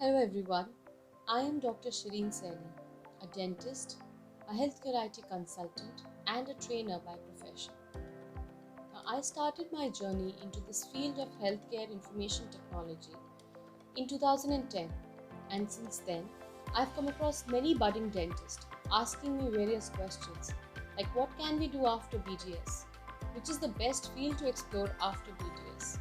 Hello everyone, I am Dr. Shireen Saini, a dentist, a healthcare IT consultant, and a trainer by profession. Now, I started my journey into this field of healthcare information technology in 2010, and since then, I've come across many budding dentists asking me various questions like what can we do after BDS, which is the best field to explore after BDS.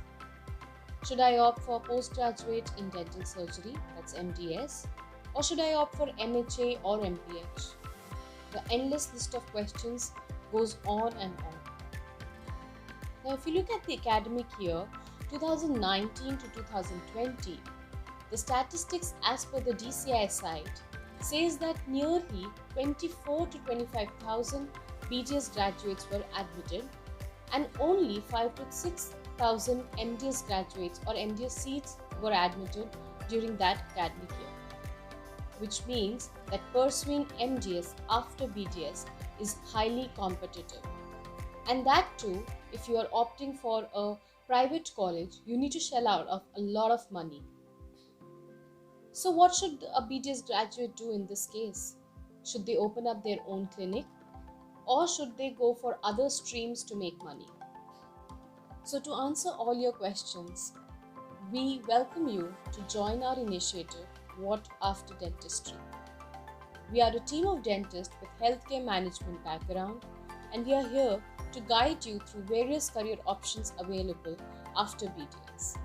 Should I opt for postgraduate in dental surgery, that's MDS, or should I opt for MHA or MPH? The endless list of questions goes on and on. Now, if you look at the academic year 2019 to 2020, the statistics as per the DCI site says that nearly 24 to 25,000 BDS graduates were admitted and only 5 to 6,000 MDS graduates or MDS seats were admitted during that academic year, which means that pursuing MDS after BDS is highly competitive. And that too, if you are opting for a private college, you need to shell out of a lot of money. So what should a BDS graduate do in this case? Should they open up their own clinic, or should they go for other streams to make money? So to answer all your questions, we welcome you to join our initiative, What After Dentistry. We are a team of dentists with healthcare management background, and we are here to guide you through various career options available after BDS.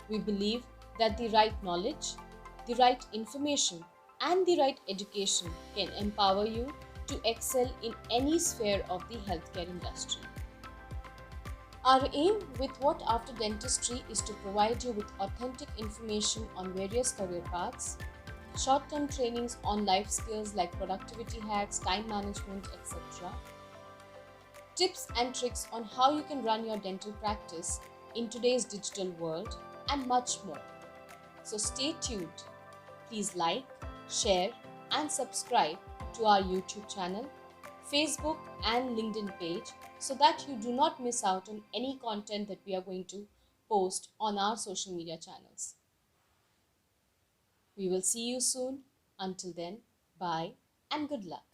We believe that the right knowledge, the right information, and the right education can empower you to excel in any sphere of the healthcare industry. Our aim with What After Dentistry is to provide you with authentic information on various career paths, short-term trainings on life skills like productivity hacks, time management, etc., tips and tricks on how you can run your dental practice in today's digital world, and much more. So stay tuned. Please like, share, and subscribe to our YouTube channel, Facebook, and LinkedIn page so that you do not miss out on any content that we are going to post on our social media channels. We will see you soon. Until then, bye and good luck.